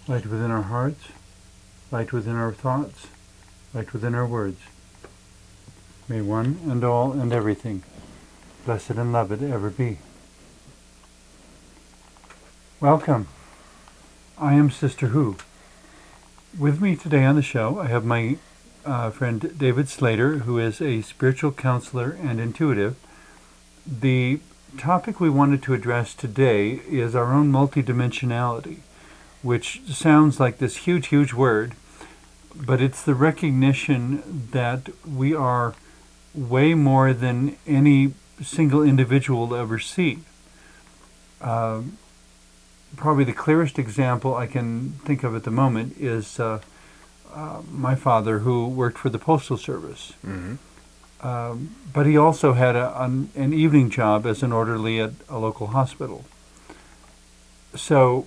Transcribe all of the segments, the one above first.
light within our hearts, light within our thoughts, light within our words. May one and all and everything, blessed and loved, ever be. Welcome. I am Sister Who. With me today on the show, I have my friend David Slater, who is a spiritual counselor and intuitive. The topic we wanted to address today is our own multidimensionality, which sounds like this huge, huge word, but it's the recognition that we are way more than any single individual will ever see. Probably the clearest example I can think of at the moment is my father, who worked for the Postal Service. Mm-hmm. But he also had an evening job as an orderly at a local hospital. So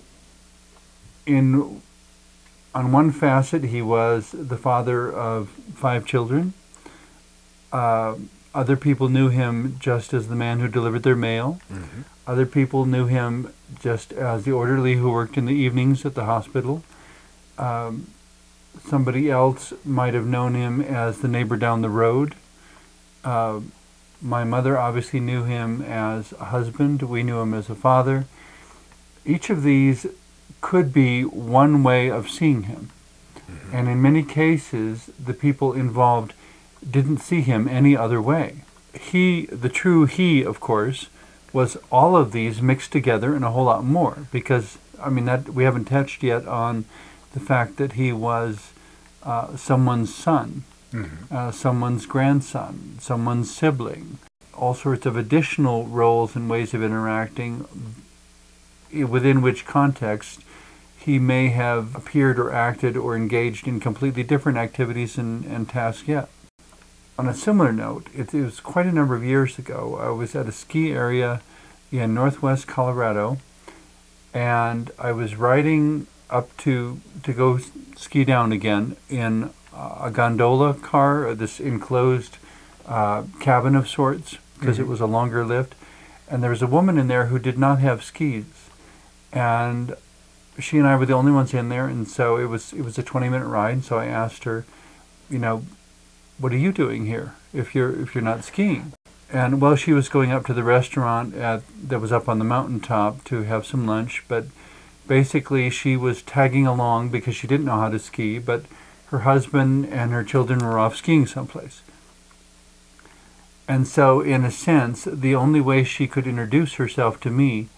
on one facet, he was the father of 5 children. Other people knew him just as the man who delivered their mail. Mm-hmm. Other people knew him just as the orderly who worked in the evenings at the hospital. Somebody else might have known him as the neighbor down the road. My mother obviously knew him as a husband. We knew him as a father. Each of these could be one way of seeing him. Mm-hmm. And in many cases, the people involved didn't see him any other way. He, the true he, of course, was all of these mixed together and a whole lot more, because, I mean, that we haven't touched yet on the fact that he was someone's son, mm-hmm. Someone's grandson, someone's sibling, all sorts of additional roles and ways of interacting, within which context he may have appeared or acted or engaged in completely different activities and tasks yet. On a similar note, it was quite a number of years ago. I was at a ski area in northwest Colorado, and I was riding up to go ski down again in a gondola car, this enclosed cabin of sorts, because mm-hmm. it was a longer lift. And there was a woman in there who did not have skis, and she and I were the only ones in there. And so it was a 20-minute ride. So I asked her, what are you doing here if you're not skiing? And well, she was going up to the restaurant that was up on the mountaintop to have some lunch, but basically she was tagging along because she didn't know how to ski, but her husband and her children were off skiing someplace. And so in a sense, the only way she could introduce herself to me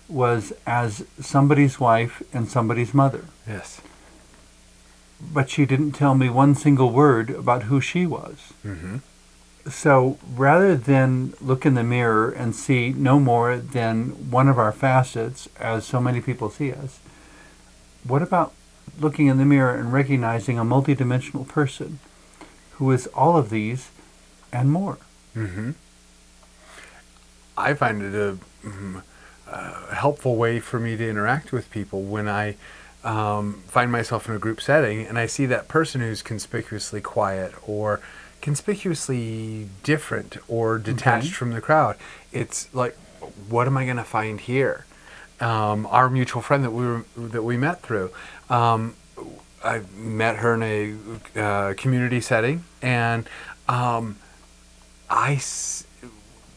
was as somebody's wife and somebody's mother. Yes. But she didn't tell me one single word about who she was. Mm-hmm. So rather than look in the mirror and see no more than one of our facets, as so many people see us, what about looking in the mirror and recognizing a multidimensional person who is all of these and more? Mm-hmm. I find it a helpful way for me to interact with people when I find myself in a group setting and I see that person who's conspicuously quiet or conspicuously different or detached from the crowd. It's like, what am I going to find here? Our mutual friend that we met through, I met her in a community setting, and I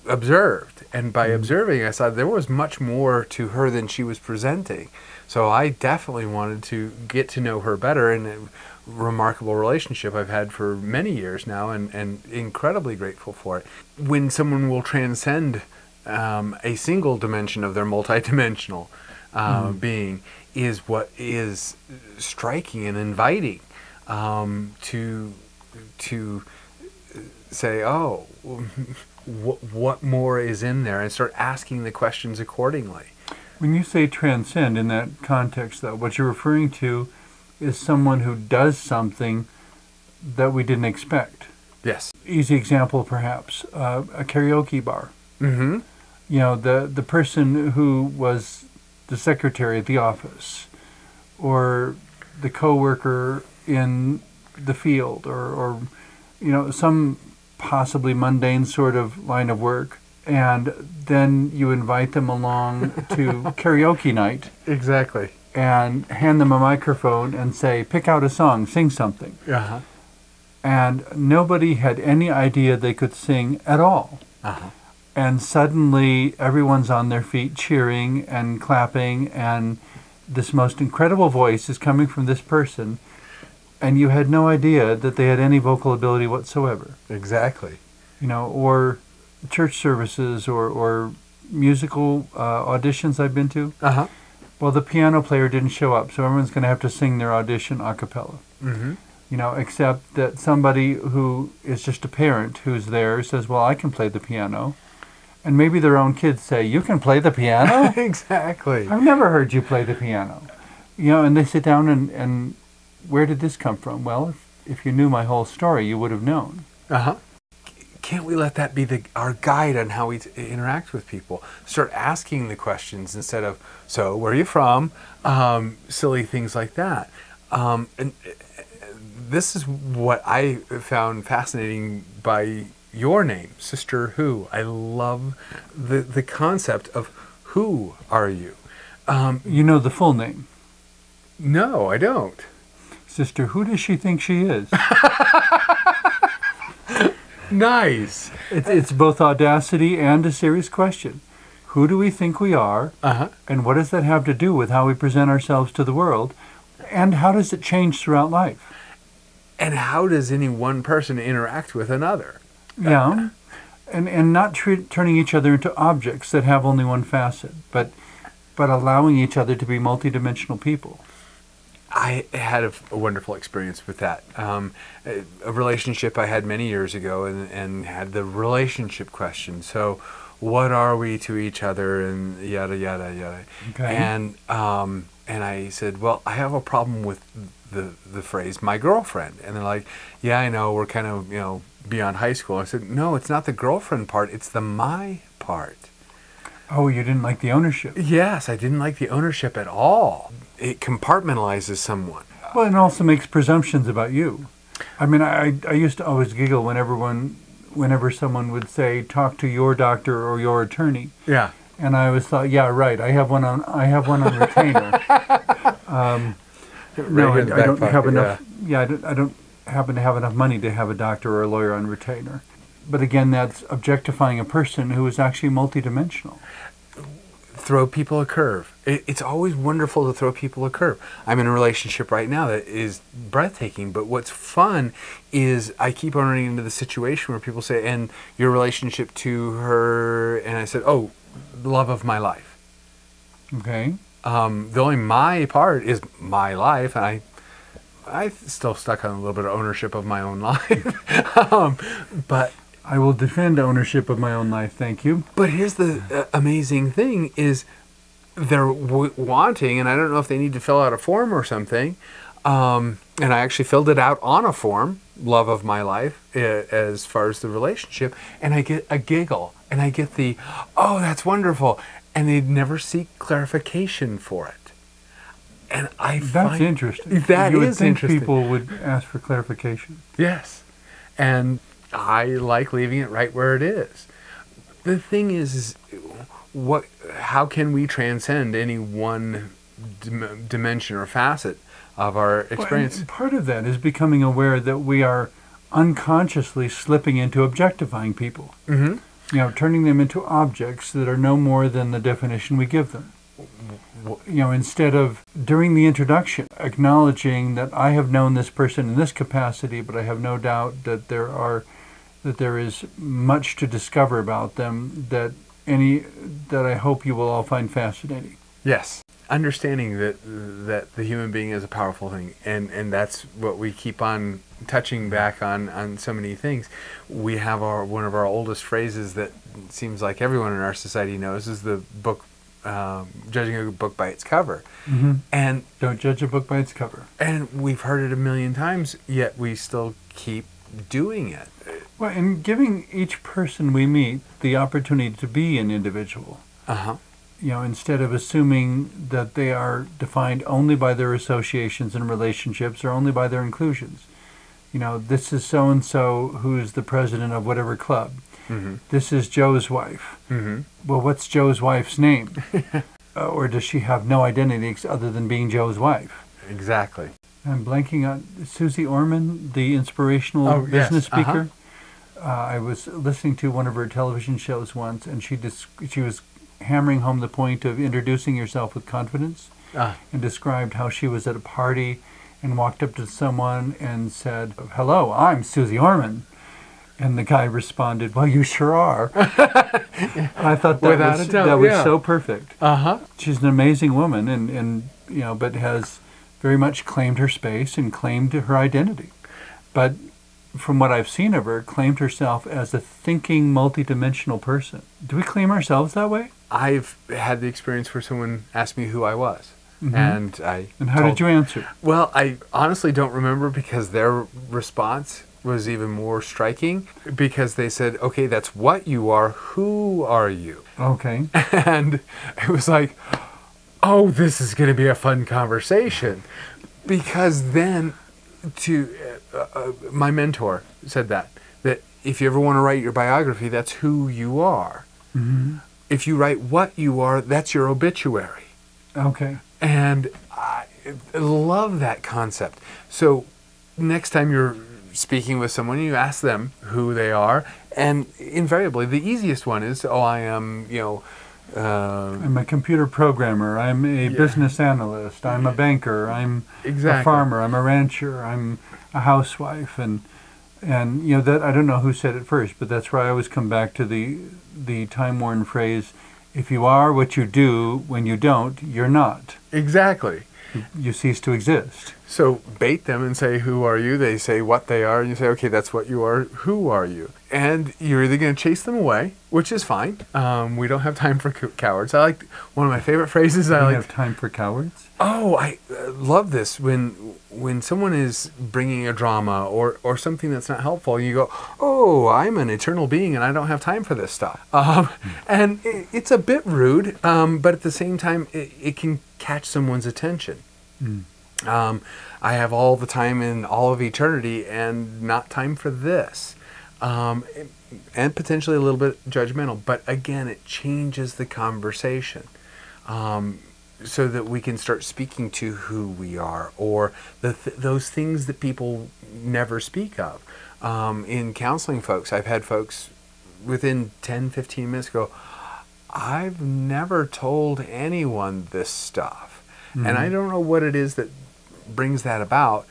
observed, and by observing, I saw there was much more to her than she was presenting. So I definitely wanted to get to know her better, and a remarkable relationship I've had for many years now, and incredibly grateful for it. When someone will transcend a single dimension of their multidimensional being is what is striking and inviting to say, oh, what more is in there, and start asking the questions accordingly. When you say transcend in that context, though, what you're referring to is someone who does something that we didn't expect. Yes. Easy example, perhaps, a karaoke bar. Mm-hmm. The person who was the secretary at the office, or the coworker in the field, or some possibly mundane sort of line of work, and then you invite them along to karaoke night. Exactly. and hand them a microphone and say, pick out a song, sing something. Uh-huh. And nobody had any idea they could sing at all. Uh-huh. And suddenly everyone's on their feet cheering and clapping, and this most incredible voice is coming from this person, and you had no idea that they had any vocal ability whatsoever. Exactly. You know, or church services or musical auditions I've been to. Uh-huh. Well, the piano player didn't show up, so everyone's going to have to sing their audition a cappella. Mm-hmm. You know, except that somebody who is just a parent who's there says, well, I can play the piano. And maybe their own kids say, you can play the piano? Exactly. I've never heard you play the piano. You know, and they sit down and where did this come from? Well, if you knew my whole story, you would have known. Uh-huh. Can't we let that be our guide on how we interact with people? Start asking the questions instead of, so where are you from? Silly things like that. And this is what I found fascinating by your name, Sister Who. I love the concept of who are you? You know the full name. No, I don't. Sister, who does she think she is? Nice. It's both audacity and a serious question. Who do we think we are? Uh-huh. And what does that have to do with how we present ourselves to the world? And how does it change throughout life? And how does any one person interact with another? Yeah. And not turning each other into objects that have only one facet, but allowing each other to be multidimensional people. I had a wonderful experience with that. A relationship I had many years ago and had the relationship question. So what are we to each other, and yada, yada, yada. Okay. And I said, well, I have a problem with the phrase, my girlfriend. And they're like, yeah, I know, we're kind of, beyond high school. I said, no, it's not the girlfriend part, it's the my part. Oh, you didn't like the ownership. Yes, I didn't like the ownership at all. It compartmentalizes someone. Well, it also makes presumptions about you. I mean, I used to always giggle whenever someone would say, talk to your doctor or your attorney. Yeah. And I always thought, yeah, right, I have one on retainer. No, I don't have enough. Yeah, I don't happen to have enough money to have a doctor or a lawyer on retainer. But again, that's objectifying a person who is actually multidimensional. Throw people a curve. It's always wonderful to throw people a curve. I'm in a relationship right now that is breathtaking, but what's fun is I keep on running into the situation where people say, and your relationship to her, and I said, oh, love of my life. Okay. The only my part is my life, and I still stuck on a little bit of ownership of my own life. But I will defend ownership of my own life, thank you. But here's the amazing thing is they're wanting, and I don't know if they need to fill out a form or something, and I actually filled it out on a form, love of my life, as far as the relationship, and I get a giggle, and I get the, oh, that's wonderful, and they'd never seek clarification for it. And That's interesting. That you would is think interesting. people would ask for clarification. Yes. And I like leaving it right where it is. The thing is how can we transcend any one dimension or facet of our experience? Well, and part of that is becoming aware that we are unconsciously slipping into objectifying people. Mm-hmm. Turning them into objects that are no more than the definition we give them. Instead of, during the introduction, acknowledging that I have known this person in this capacity, but I have no doubt that there is much to discover about them that I hope you will all find fascinating. Yes. Understanding that the human being is a powerful thing, and that's what we keep on touching back on so many things. We have one of our oldest phrases that seems like everyone in our society knows is the book, judging a book by its cover. Mm-hmm. And don't judge a book by its cover. And we've heard it a million times, yet we still keep doing it. Well, and giving each person we meet the opportunity to be an individual. Uh-huh. Instead of assuming that they are defined only by their associations and relationships or only by their inclusions. This is so-and-so who's the president of whatever club. Mm-hmm. This is Joe's wife. Mm-hmm. Well, what's Joe's wife's name? or does she have no identity other than being Joe's wife? Exactly. I'm blanking on Susie Orman, the inspirational business speaker. I was listening to one of her television shows once, and she was hammering home the point of introducing yourself with confidence, and described how she was at a party and walked up to someone and said, "Hello, I'm Susie Orman." And the guy responded, "Well, you sure are." I thought that was so perfect. She's an amazing woman, and but has very much claimed her space and claimed her identity. But from what I've seen of her, claimed herself as a thinking, multidimensional person. Do we claim ourselves that way? I've had the experience where someone asked me who I was. And how did you answer? Well, I honestly don't remember, because their response was even more striking, because they said, "Okay, that's what you are. Who are you?" Okay. And it was like, oh, this is going to be a fun conversation, because then my mentor said that if you ever want to write your biography, that's who you are. If you write what you are, that's your obituary. Okay. And I love that concept. So next time you're speaking with someone, you ask them who they are, and invariably the easiest one is, I am, I'm a computer programmer, I'm a business analyst, I'm a banker, I'm a farmer, I'm a rancher, I'm a housewife, and that, I don't know who said it first, but that's where I always come back to the time-worn phrase, if you are what you do, when you don't, you're not. Exactly. You cease to exist. So bait them and say, who are you? They say what they are, and you say, okay, that's what you are. Who are you? And you're either going to chase them away, which is fine. We don't have time for cowards. I like one of my favorite phrases. We don't have time for cowards? Oh, I love this. When someone is bringing a drama or something that's not helpful, you go, oh, I'm an eternal being and I don't have time for this stuff. And it's a bit rude, but at the same time, it can catch someone's attention. I have all the time in all of eternity and not time for this. And potentially a little bit judgmental. But again, it changes the conversation. So that we can start speaking to who we are, or those things that people never speak of. In counseling folks, I've had folks within 10, 15 minutes go, I've never told anyone this stuff. And I don't know what it is that brings that about,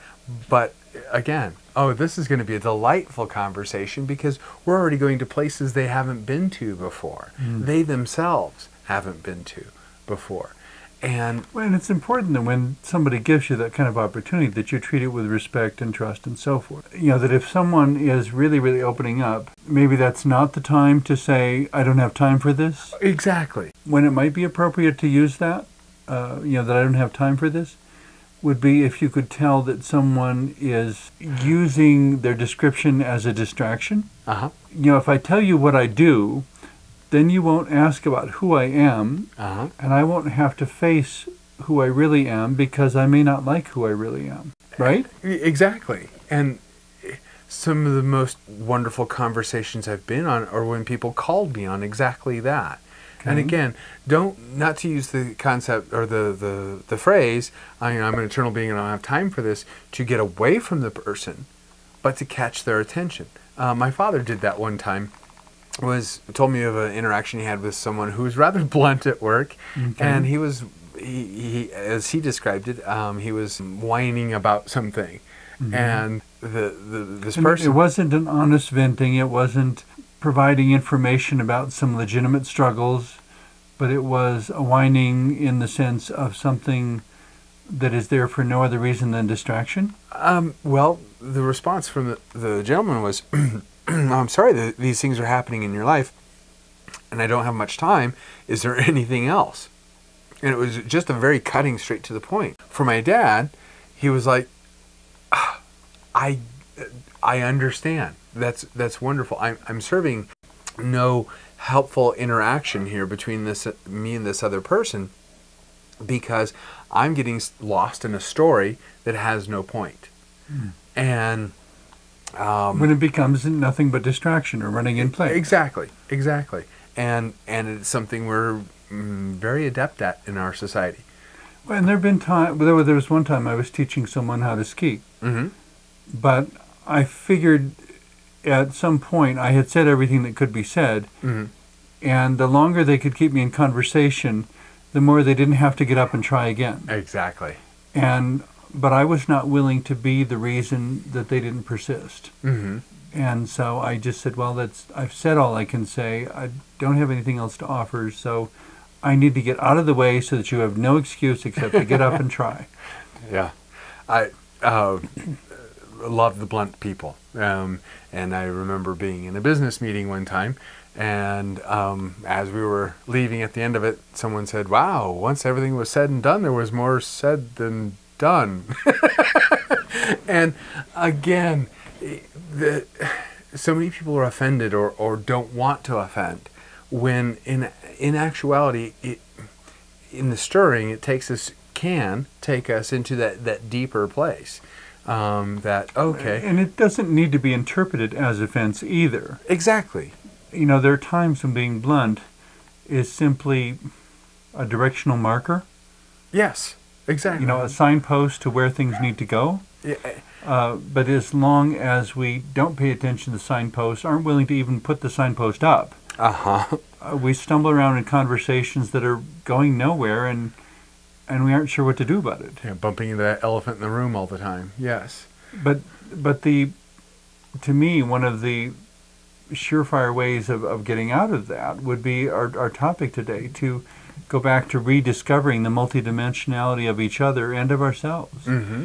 but again, this is going to be a delightful conversation because we're already going to places they haven't been to before. They themselves haven't been to before. And it's important that when somebody gives you that kind of opportunity that you treat it with respect and trust and so forth. That if someone is really, really opening up, maybe that's not the time to say, I don't have time for this. Exactly. When it might be appropriate to use that, that I don't have time for this, would be if you could tell that someone is using their description as a distraction. If I tell you what I do, then you won't ask about who I am, and I won't have to face who I really am because I may not like who I really am, right? Exactly. And some of the most wonderful conversations I've been on are when people called me on exactly that. Okay. And again, not to use the concept or the phrase, I'm an eternal being and I don't have time for this, to get away from the person, but to catch their attention. My father did that one time. Told me of an interaction he had with someone who was rather blunt at work, and he as he described it, he was whining about something, and this person. It wasn't an honest venting. It wasn't providing information about some legitimate struggles, but it was a whining in the sense of something that is there for no other reason than distraction. Well, the response from the gentleman was. I'm sorry that these things are happening in your life, and I don't have much time. Is there anything else? And it was just a very cutting straight to the point. For my dad, he was like, I understand. That's wonderful. I'm serving no helpful interaction here between me and this other person because I'm getting lost in a story that has no point. And when it becomes nothing but distraction or running in place. Exactly. And it's something where very adept at in our society. Well, and there have been times, there was one time I was teaching someone how to ski. Mm-hmm. But I figured at some point I had said everything that could be said, Mm-hmm. and the longer they could keep me in conversation, the more they didn't have to get up and try again. Exactly. But I was not willing to be the reason that they didn't persist. Mm-hmm. And so I just said, well, I've said all I can say. I don't have anything else to offer, so I need to get out of the way so that you have no excuse except to get up and try. Yeah. I love the blunt people. And I remember being in a business meeting one time, and as we were leaving at the end of it, someone said, wow, once everything was said and done, there was more said than done. And again, so many people are offended or don't want to offend, when in actuality, in the stirring, it can take us into that deeper place. Okay. And it doesn't need to be interpreted as offense either. Exactly. There are times when being blunt is simply a directional marker. Yes, exactly. A signpost to where things need to go. Yeah. But as long as we don't pay attention to the signposts, aren't willing to even put the signpost up, we stumble around in conversations that are going nowhere, and we aren't sure what to do about it. Yeah, bumping into that elephant in the room all the time. Yes. But to me, one of the surefire ways of getting out of that would be our topic today, to go back to rediscovering the multidimensionality of each other and of ourselves. Mm-hmm.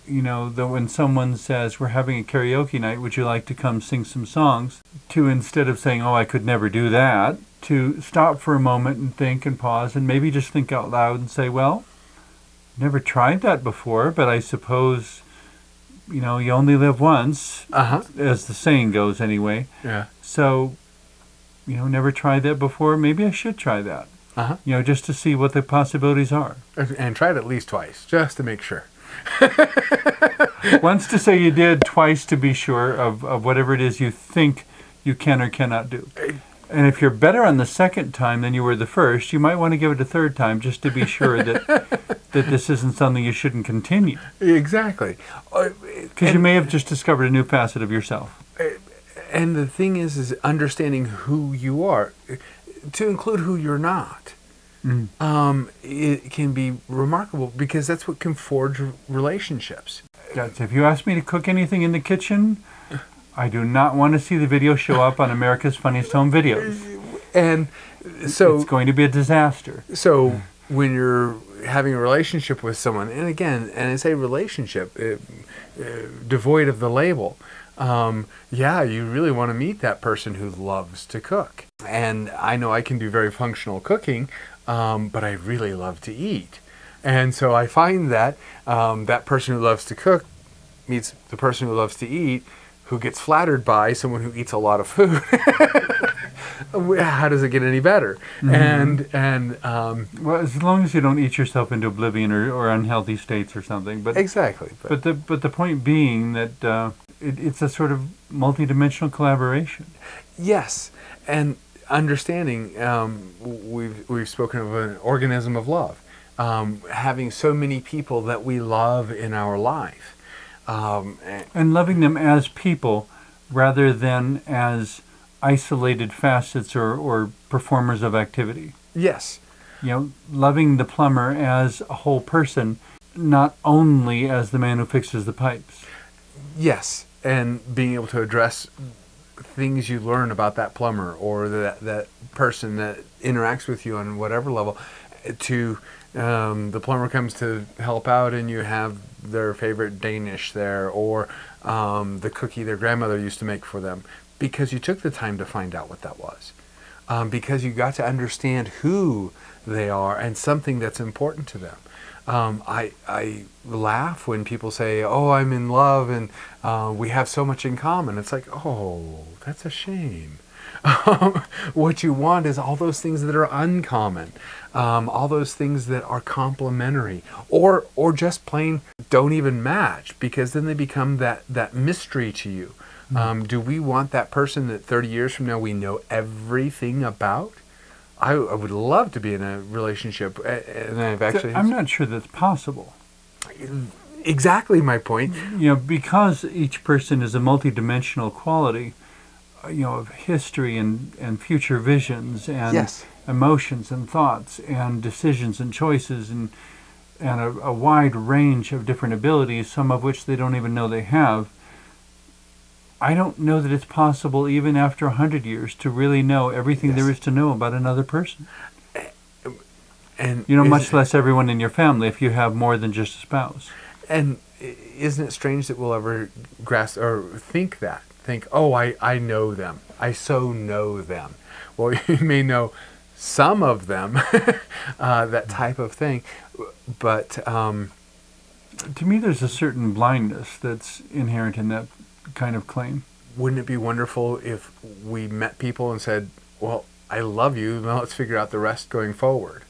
When someone says, we're having a karaoke night, would you like to come sing some songs? To, instead of saying, oh, I could never do that, to stop for a moment and think and pause and maybe just think out loud and say, well, never tried that before, but I suppose, you only live once, as the saying goes anyway. Yeah. So, never tried that before, maybe I should try that. Just to see what the possibilities are. And try it at least twice, just to make sure. Once to say you did, twice to be sure of whatever it is you think you can or cannot do. And if you're better on the second time than you were the first, you might want to give it a third time just to be sure that this isn't something you shouldn't continue. Exactly. Because you may have just discovered a new facet of yourself. And the thing is understanding who you are, to include who you're not. It can be remarkable, because that's what can forge relationships. Yes, if you ask me to cook anything in the kitchen, I do not want to see the video show up on America's Funniest Home Videos. And so it's going to be a disaster. So when you're having a relationship with someone, and again, and I say relationship, devoid of the label, you really want to meet that person who loves to cook. And I know I can do very functional cooking, but I really love to eat. And so I find that that person who loves to cook meets the person who loves to eat, who gets flattered by someone who eats a lot of food. How does it get any better? Well, as long as you don't eat yourself into oblivion or unhealthy states or something. But exactly. But the point being that it's a sort of multidimensional collaboration. Yes, and understanding, we've spoken of an organism of love, having so many people that we love in our life. And loving them as people rather than as isolated facets or performers of activity. Yes. Loving the plumber as a whole person, not only as the man who fixes the pipes. Yes, and being able to address things you learn about that plumber or that person that interacts with you on whatever level, to the plumber comes to help out and you have their favorite Danish there, or the cookie their grandmother used to make for them, because you took the time to find out what that was, because you got to understand who they are and something that's important to them. I laugh when people say, oh, I'm in love and we have so much in common. It's like, oh, that's a shame. What you want is all those things that are uncommon, all those things that are complementary, or just plain don't even match, because then they become that mystery to you. Do we want that person that 30 years from now we know everything about? I would love to be in a relationship, and I've actually... I'm not sure that's possible. Exactly my point. Because each person is a multidimensional quality, of history and future visions and Yes. emotions and thoughts and decisions and choices and a wide range of different abilities, some of which they don't even know they have. I don't know that it's possible, even after 100 years, to really know everything there is to know about another person. And much less everyone in your family if you have more than just a spouse. And isn't it strange that we'll ever grasp or think, oh, I know them. I so know them. Well, you may know some of them, that type of thing. But to me, there's a certain blindness that's inherent in that kind of claim. Wouldn't it be wonderful if we met people and said, well, I love you, now let's figure out the rest going forward?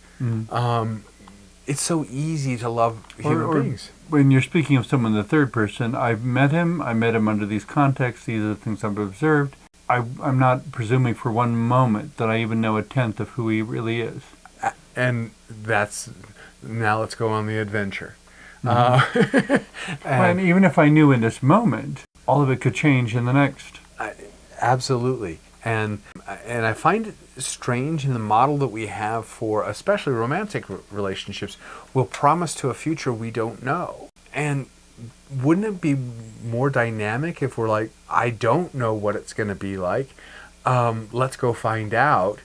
It's so easy to love human beings. When you're speaking of someone in the third person, I met him under these contexts, these are the things I've observed. I'm not presuming for one moment that I even know a tenth of who he really is. And now let's go on the adventure. And even if I knew in this moment, all of it could change in the next. Absolutely. And I find it strange in the model that we have for especially romantic relationships. We'll promise to a future we don't know. And wouldn't it be more dynamic if we're like, I don't know what it's going to be like. Let's go find out.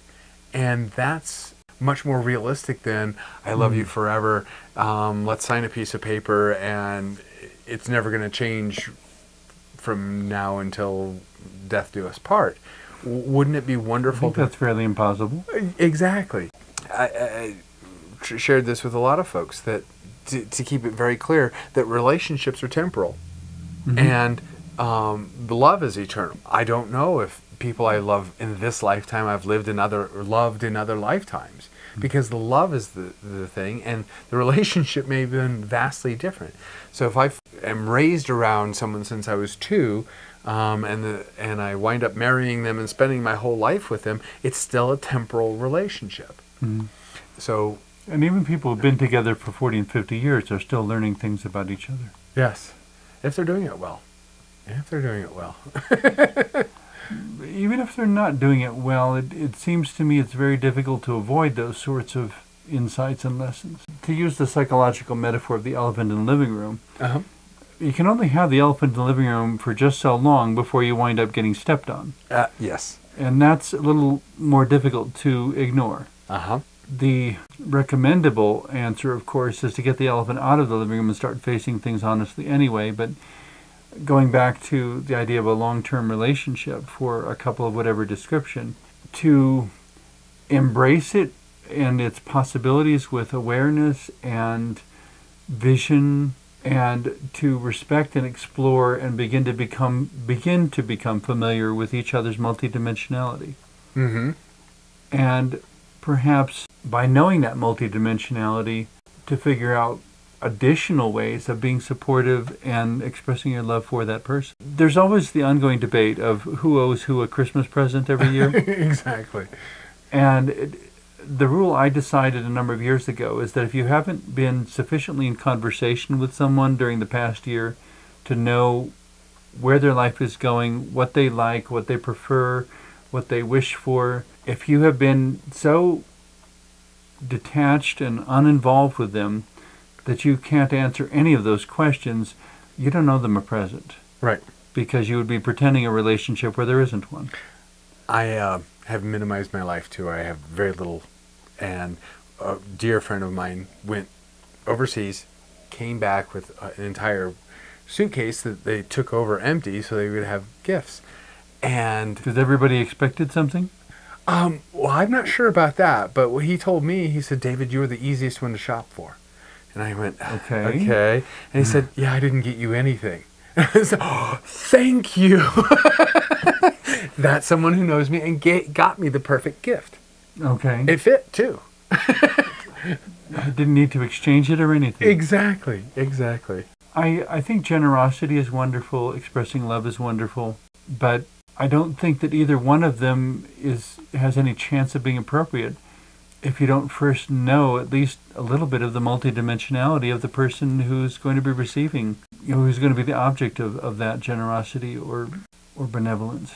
And that's much more realistic than I love you forever. Let's sign a piece of paper and it's never going to change from now until death do us part. Wouldn't it be wonderful? I think that's fairly impossible. Exactly. I shared this with a lot of folks that to keep it very clear that relationships are temporal, and love is eternal. I don't know if people I love in this lifetime I've loved in other lifetimes, because the love is the thing, and the relationship may have been vastly different. So if I am raised around someone since I was 2. And I wind up marrying them and spending my whole life with them, it's still a temporal relationship. So, and even people who've been together for 40 and 50 years are still learning things about each other. Yes, if they're doing it well. Even if they're not doing it well, it seems to me it's very difficult to avoid those sorts of insights and lessons. To use the psychological metaphor of the elephant in the living room, you can only have the elephant in the living room for just so long before you wind up getting stepped on. Yes. And that's a little more difficult to ignore. The recommendable answer, of course, is to get the elephant out of the living room and start facing things honestly anyway. But going back to the idea of a long-term relationship for a couple of whatever description, to embrace it and its possibilities with awareness and vision, and to respect and explore and begin to become familiar with each other's multidimensionality. And perhaps by knowing that multidimensionality, to figure out additional ways of being supportive and expressing your love for that person. There's always the ongoing debate of who owes who a Christmas present every year. Exactly. And the rule I decided a number of years ago is that if you haven't been sufficiently in conversation with someone during the past year to know where their life is going, what they like, what they prefer, what they wish for, if you have been so detached and uninvolved with them that you can't answer any of those questions, you don't know them a present. Right. Because you would be pretending a relationship where there isn't one. I have minimized my life too. I have very little. And a dear friend of mine went overseas, came back with an entire suitcase that they took over empty so they would have gifts. And because everybody expected something? Well, I'm not sure about that, but what he told me, he said, David, you were the easiest one to shop for. And I went, okay. And he said, yeah, I didn't get you anything. And I said, oh, thank you. That's someone who knows me and got me the perfect gift. Okay. It fit, too. I didn't need to exchange it or anything. Exactly. I think generosity is wonderful, expressing love is wonderful, but I don't think that either one of them has any chance of being appropriate if you don't first know at least a little bit of the multidimensionality of the person who's going to be receiving, who's going to be the object of that generosity or benevolence.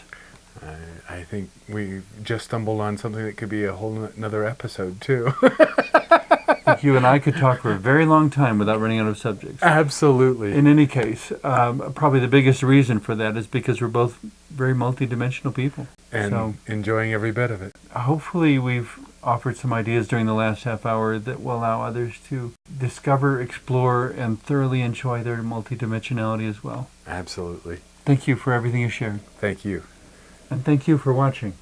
I think we just stumbled on something that could be a whole another episode, too. I think you and I could talk for a very long time without running out of subjects. Absolutely. In any case, probably the biggest reason for that is because we're both very multidimensional people. And so, enjoying every bit of it. Hopefully we've offered some ideas during the last half hour that will allow others to discover, explore, and thoroughly enjoy their multidimensionality as well. Absolutely. Thank you for everything you shared. Thank you. And thank you for watching.